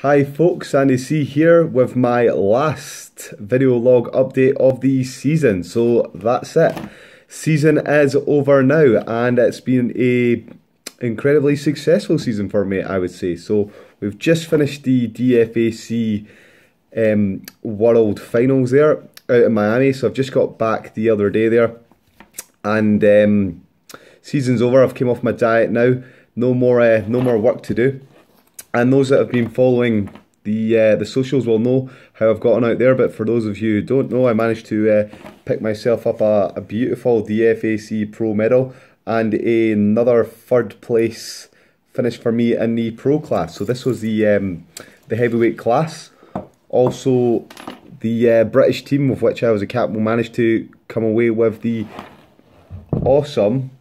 Hi folks, Andy C here with my last video log update of the season. So that's it. Season is over now and it's been a incredibly successful season for me, I would say. So we've just finished the DFAC World Finals there out in Miami. So I've just got back the other day there and season's over. I've came off my diet now. No more work to do. And those that have been following the socials will know how I've gotten out there. But for those of you who don't know, I managed to pick myself up a beautiful DFAC Pro medal and another third place finish for me in the Pro class. So this was the heavyweight class. Also, the British team of which I was a captain managed to come away with the awesome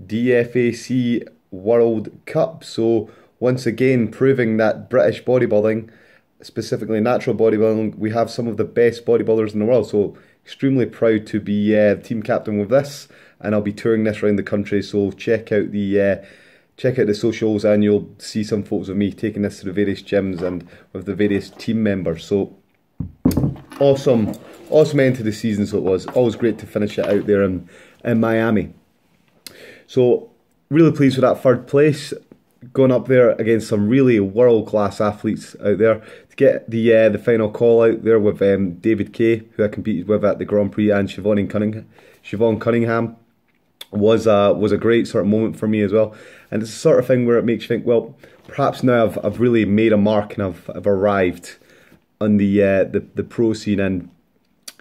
DFAC World Cup. So once again, proving that British bodybuilding, specifically natural bodybuilding, we have some of the best bodybuilders in the world. So extremely proud to be team captain with this, and I'll be touring this around the country. So check out the socials, and you'll see some photos of me taking this to the various gyms and with the various team members. So awesome end to the season. So it was always great to finish it out there in Miami. So really pleased with that third place. Going up there against some really world-class athletes out there to get the final call out there with David Kay, who I competed with at the Grand Prix, and Siobhan Cunningham was a great sort of moment for me as well. And it's the sort of thing where it makes you think, well, perhaps now I've really made a mark and I've arrived on the pro scene. And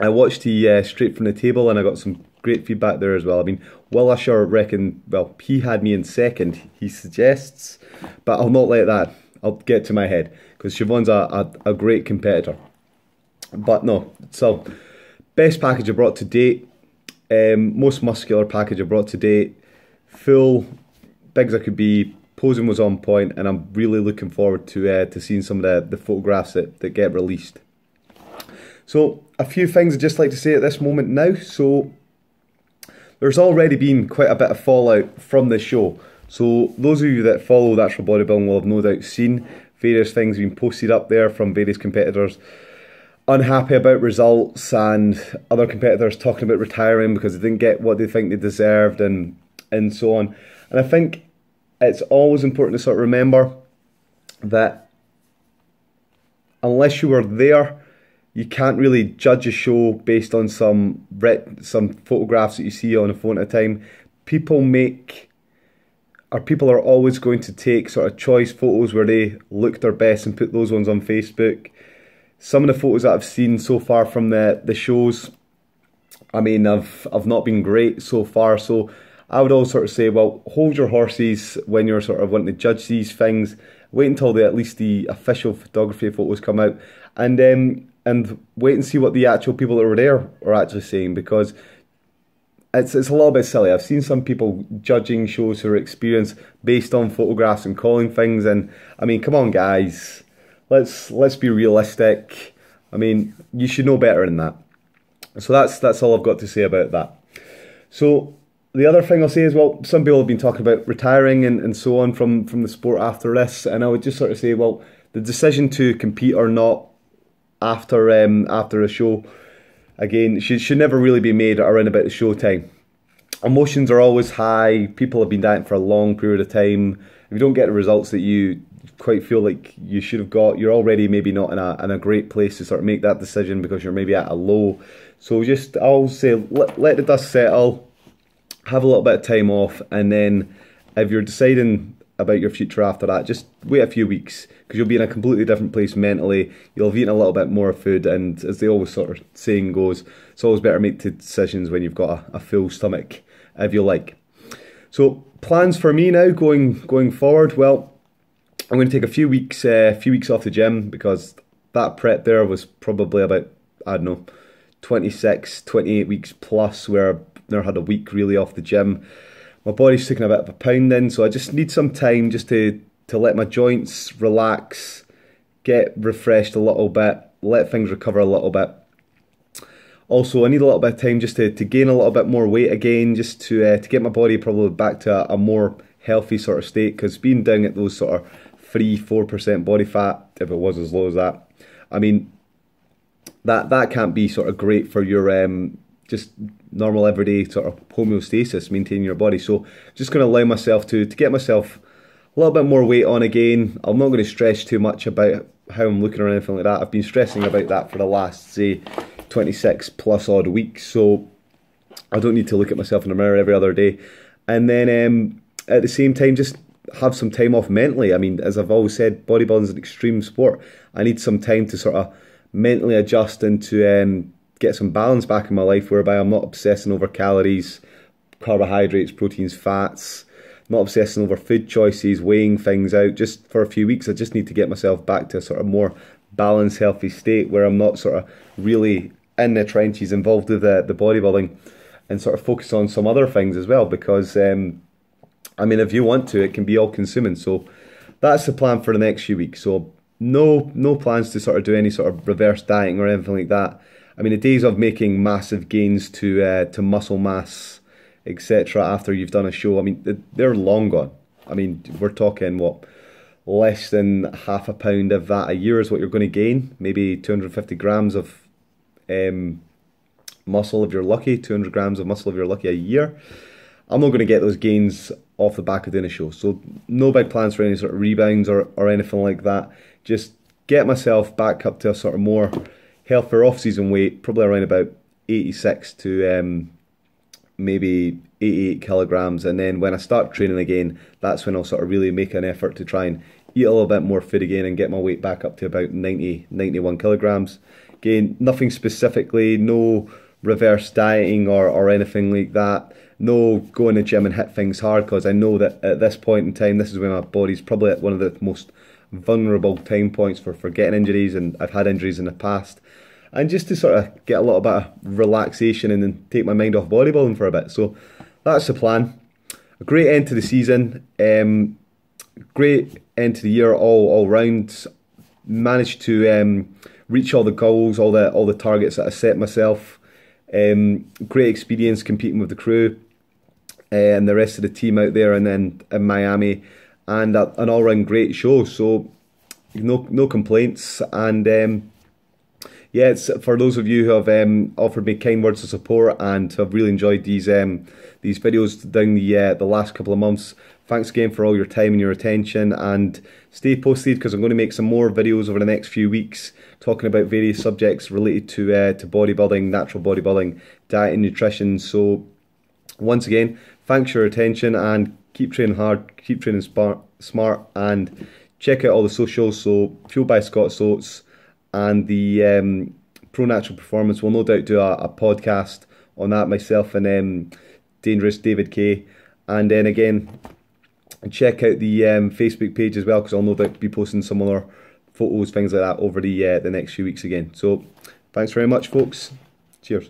I watched the Straight from the Table, and I got some great feedback there as well. I mean, Will Usher reckoned, well, he had me in second, he suggests, but I'll not let that, I'll get to my head, because Siobhan's a great competitor. But no, so, best package I brought to date, most muscular package I brought to date, full, big as I could be, posing was on point, and I'm really looking forward to seeing some of the photographs that get released. So, a few things I'd just like to say at this moment now. So, there's already been quite a bit of fallout from this show. So those of you that follow Natural Bodybuilding will have no doubt seen various things being posted up there from various competitors unhappy about results, and other competitors talking about retiring because they didn't get what they think they deserved, and so on. And I think it's always important to sort of remember that unless you were there, you can't really judge a show based on some photographs that you see on a phone at a time. People are always going to take sort of choice photos where they look their best and put those ones on Facebook. Some of the photos that I've seen so far from the shows, I mean, have not been great so far. So I would always sort of say, well, hold your horses when you're sort of wanting to judge these things. Wait until at least the official photography photos come out, and wait and see what the actual people that were there are actually saying, because it's a little bit silly. I've seen some people judging shows who are experienced based on photographs and calling things, and I mean, come on guys, let's be realistic. I mean, you should know better than that. So that's all I've got to say about that. So the other thing I'll say is, well, some people have been talking about retiring and so on from the sport after this, and I would just sort of say, well, the decision to compete or not after a show, again, should never really be made around about the show time. Emotions are always high. People have been dieting for a long period of time. If you don't get the results that you quite feel like you should have got, you're already maybe not in a great place to sort of make that decision, because you're maybe at a low. So just, I'll say, let the dust settle, have a little bit of time off, and then if you're deciding about your future after that, just wait a few weeks, because you'll be in a completely different place mentally. You'll have eaten a little bit more food, and as they always sort of saying goes, it's always better to make decisions when you've got a full stomach, if you like. So plans for me now going forward, well, I'm going to take a few weeks off the gym, because that prep there was probably about, I don't know, 26, 28 weeks plus, where I never had a week really off the gym. My body's taking a bit of a pounding, so I just need some time just to let my joints relax, get refreshed a little bit, let things recover a little bit. Also, I need a little bit of time just to gain a little bit more weight again, just to get my body probably back to a more healthy sort of state, because being down at those sort of 3-4% body fat, if it was as low as that. I mean, that can't be sort of great for your just normal everyday sort of homeostasis, maintaining your body. So just going to allow myself to get myself a little bit more weight on again. I'm not going to stress too much about how I'm looking or anything like that. I've been stressing about that for the last, say, 26 plus odd weeks, so I don't need to look at myself in the mirror every other day. And then at the same time, just have some time off mentally. I mean, as I've always said, bodybuilding is an extreme sport. I need some time to sort of mentally adjust and to get some balance back in my life, whereby I'm not obsessing over calories, carbohydrates, proteins, fats, not obsessing over food choices, weighing things out. Just for a few weeks, I just need to get myself back to a sort of more balanced, healthy state where I'm not sort of really in the trenches involved with the bodybuilding, and sort of focus on some other things as well, because I mean, if you want to, it can be all consuming. So that's the plan for the next few weeks. So no plans to sort of do any sort of reverse dieting or anything like that. I mean, the days of making massive gains to muscle mass, etc. after you've done a show, I mean, they're long gone. I mean, we're talking, what, less than half a pound of that a year is what you're going to gain. Maybe 250 grams of muscle if you're lucky, 200 grams of muscle if you're lucky a year. I'm not going to get those gains off the back of doing a show. So no big plans for any sort of rebounds or anything like that. Just get myself back up to a sort of more healthier off-season weight, probably around about 86 to maybe 88 kilograms. And then when I start training again, that's when I'll sort of really make an effort to try and eat a little bit more food again and get my weight back up to about 91 kilograms. Again, nothing specifically, no reverse dieting or anything like that. No going to the gym and hit things hard, because I know that at this point in time, this is when my body's probably at one of the most vulnerable time points for getting injuries, and I've had injuries in the past. And just to sort of get a little bit of relaxation and then take my mind off bodybuilding for a bit. So that's the plan. A great end to the season. Great end to the year all round. Managed to reach all the goals, all the targets that I set myself. Great experience competing with the crew and the rest of the team out there and then in Miami, and an all-round great show. So no complaints. And yeah, it's for those of you who have offered me kind words of support and have really enjoyed these videos down the last couple of months. Thanks again for all your time and your attention, and stay posted, because I'm going to make some more videos over the next few weeks talking about various subjects related to bodybuilding, natural bodybuilding, diet and nutrition. So once again, thanks for your attention, and keep training hard, keep training smart, and check out all the socials. So Fueled by Scott Soates and the Pro Natural Performance will no doubt do a podcast on that, myself and Dangerous David K. And then again, check out the Facebook page as well, because I'll no doubt be posting some other photos, things like that over the next few weeks again. So thanks very much, folks. Cheers.